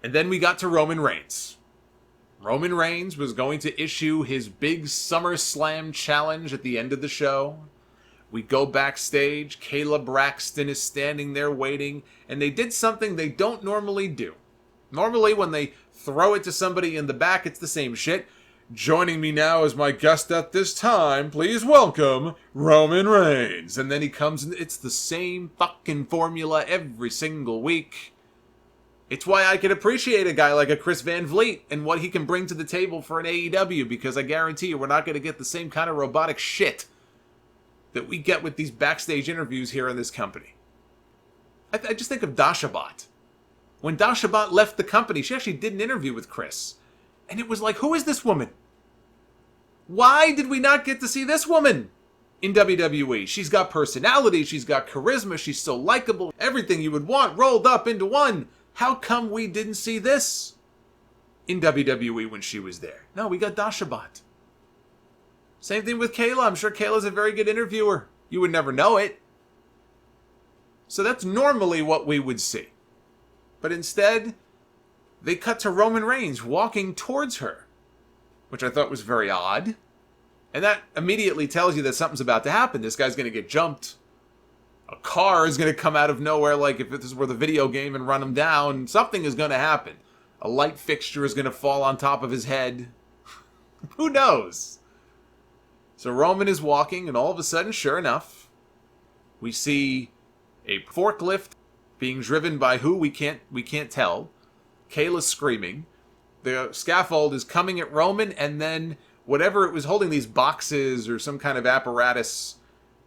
And then we got to Roman Reigns. Roman Reigns was going to issue his big Summerslam challenge at the end of the show. We go backstage. Kayla Braxton is standing there waiting. And they did something they don't normally do. Normally, when they throw it to somebody in the back, it's the same shit. Joining me now as my guest at this time, please welcome Roman Reigns. And then he comes and it's the same fucking formula every single week. It's why I can appreciate a guy like a Chris Van Vliet and what he can bring to the table for an AEW, because I guarantee you we're not going to get the same kind of robotic shit that we get with these backstage interviews here in this company. I just think of Dasha Bot. When Dasha Bot left the company, she actually did an interview with Chris. And it was like, who is this woman? Why did we not get to see this woman in WWE? She's got personality, she's got charisma, she's so likable. Everything you would want rolled up into one. How come we didn't see this in WWE when she was there? No, we got Dasha Bot. Same thing with Kayla. I'm sure Kayla's a very good interviewer. You would never know it. So that's normally what we would see. But instead, they cut to Roman Reigns walking towards her, which I thought was very odd. And that immediately tells you that something's about to happen. This guy's going to get jumped. A car is going to come out of nowhere, like if this were the video game, and run him down. Something is going to happen. A light fixture is going to fall on top of his head. Who knows? So Roman is walking, and all of a sudden, sure enough, we see a forklift being driven by who we can't tell. Kayla's screaming. The scaffold is coming at Roman, and then whatever it was holding, these boxes or some kind of apparatus,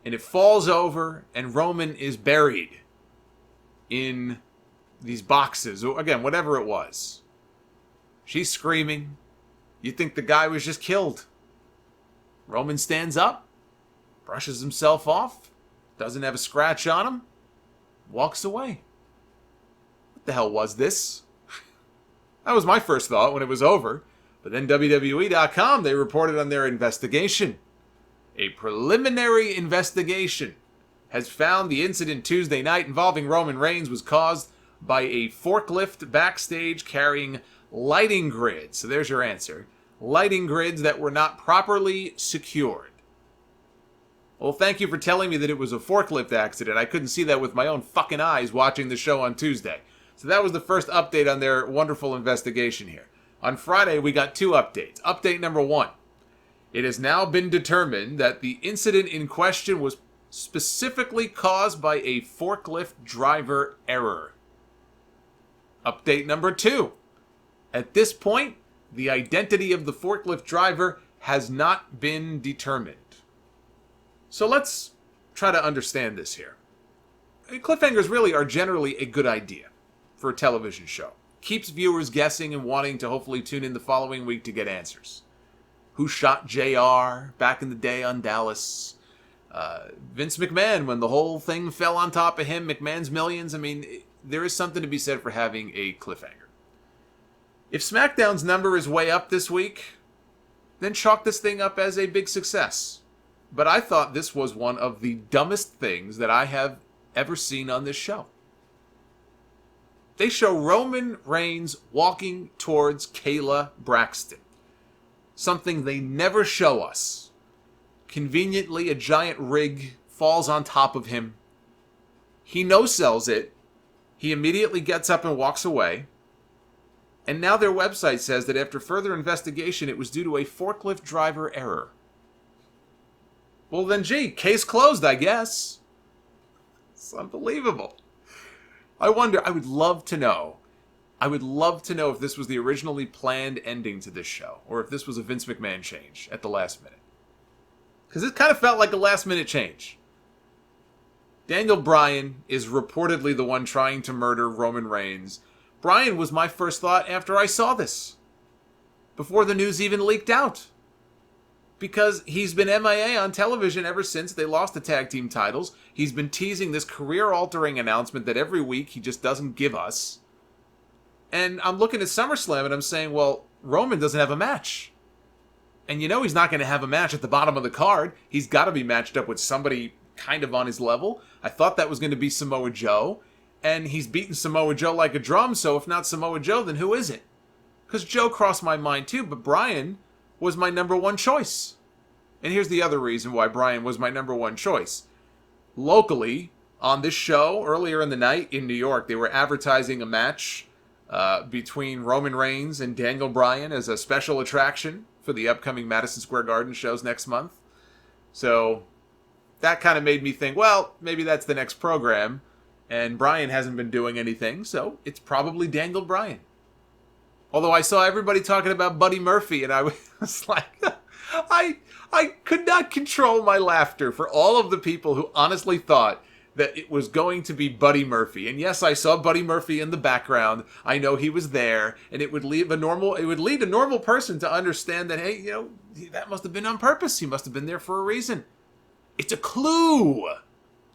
and it falls over, and Roman is buried in these boxes. Again, whatever it was. She's screaming. You think the guy was just killed. Roman stands up, brushes himself off, doesn't have a scratch on him, walks away. What the hell was this? That was my first thought when it was over. But then WWE.com, they reported on their investigation. A preliminary investigation has found the incident Tuesday night involving Roman Reigns was caused by a forklift backstage carrying lighting grids. So there's your answer. Lighting grids that were not properly secured. Well, thank you for telling me that it was a forklift accident. I couldn't see that with my own fucking eyes watching the show on Tuesday. So that was the first update on their wonderful investigation here. On Friday, we got two updates. Update number 1. It has now been determined that the incident in question was specifically caused by a forklift driver error. Update number 2. At this point, the identity of the forklift driver has not been determined. So let's try to understand this here. Cliffhangers really are generally a good idea for a television show. Keeps viewers guessing and wanting to hopefully tune in the following week to get answers. Who shot JR back in the day on Dallas? Vince McMahon, when the whole thing fell on top of him, McMahon's millions. I mean, there is something to be said for having a cliffhanger. If SmackDown's number is way up this week, then chalk this thing up as a big success. But I thought this was one of the dumbest things that I have ever seen on this show. They show Roman Reigns walking towards Kayla Braxton. Something they never show us. Conveniently, a giant rig falls on top of him. He no-sells it. He immediately gets up and walks away. And now their website says that after further investigation, it was due to a forklift driver error. Well then, gee, case closed, I guess. It's unbelievable. I wonder, I would love to know if this was the originally planned ending to this show, or if this was a Vince McMahon change at the last minute. Because it kind of felt like a last minute change. Daniel Bryan is reportedly the one trying to murder Roman Reigns. Bryan was my first thought after I saw this. Before the news even leaked out. Because he's been MIA on television ever since they lost the tag team titles. He's been teasing this career-altering announcement that every week he just doesn't give us. And I'm looking at SummerSlam and I'm saying, well, Roman doesn't have a match. And you know he's not going to have a match at the bottom of the card. He's got to be matched up with somebody kind of on his level. I thought that was going to be Samoa Joe. And he's beaten Samoa Joe like a drum, so if not Samoa Joe, then who is it? Because Joe crossed my mind too, but Bryan was my number one choice. And here's the other reason why Bryan was my number one choice. Locally, on this show, earlier in the night in New York, they were advertising a match between Roman Reigns and Daniel Bryan as a special attraction for the upcoming Madison Square Garden shows next month. So that kind of made me think, well, maybe that's the next program. And Bryan hasn't been doing anything, so it's probably Daniel Bryan. Although I saw everybody talking about Buddy Murphy, and I was like, I could not control my laughter for all of the people who honestly thought that it was going to be Buddy Murphy. And yes, I saw Buddy Murphy in the background. I know he was there, and it would lead a normal person to understand that, hey, that must have been on purpose. He must have been there for a reason. It's a clue.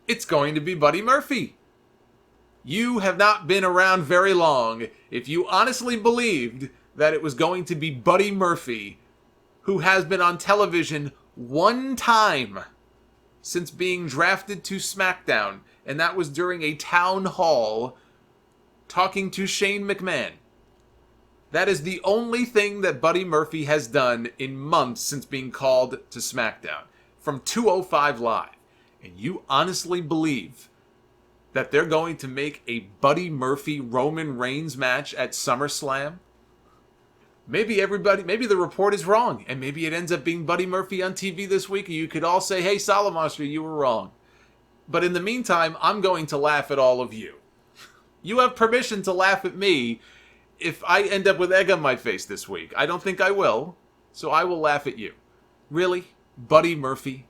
It's going to be Buddy Murphy. You have not been around very long if you honestly believed that it was going to be Buddy Murphy, who has been on television one time since being drafted to Smackdown, and that was during a town hall talking to Shane McMahon. That is the only thing that Buddy Murphy has done in months since being called to Smackdown from 205 Live. And you honestly believe that they're going to make a Buddy Murphy Roman Reigns match at SummerSlam? Maybe the report is wrong, and maybe it ends up being Buddy Murphy on TV this week, and you could all say, hey, Solomonster, you were wrong. But in the meantime, I'm going to laugh at all of you. You have permission to laugh at me if I end up with egg on my face this week. I don't think I will, so I will laugh at you. Really? Buddy Murphy?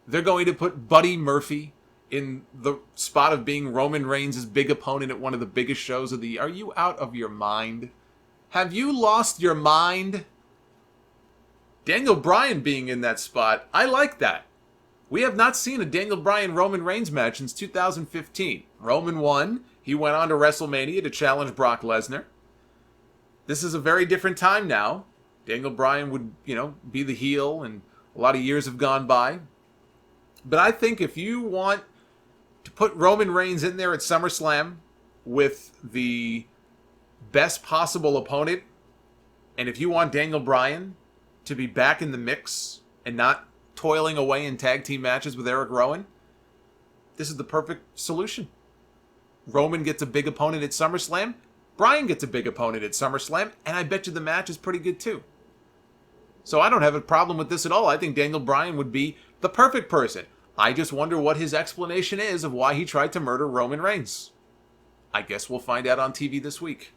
They're going to put Buddy Murphy in the spot of being Roman Reigns' big opponent at one of the biggest shows of the year? Are you out of your mind? Have you lost your mind? Daniel Bryan being in that spot, I like that. We have not seen a Daniel Bryan-Roman Reigns match since 2015. Roman won. He went on to WrestleMania to challenge Brock Lesnar. This is a very different time now. Daniel Bryan would, be the heel, and a lot of years have gone by. But I think if you want to put Roman Reigns in there at SummerSlam with the best possible opponent, and if you want Daniel Bryan to be back in the mix and not toiling away in tag team matches with Eric Rowan, this is the perfect solution. Roman gets a big opponent at SummerSlam, Bryan gets a big opponent at SummerSlam, and I bet you the match is pretty good too. So I don't have a problem with this at all. I think Daniel Bryan would be the perfect person. I just wonder what his explanation is of why he tried to murder Roman Reigns. I guess we'll find out on TV this week.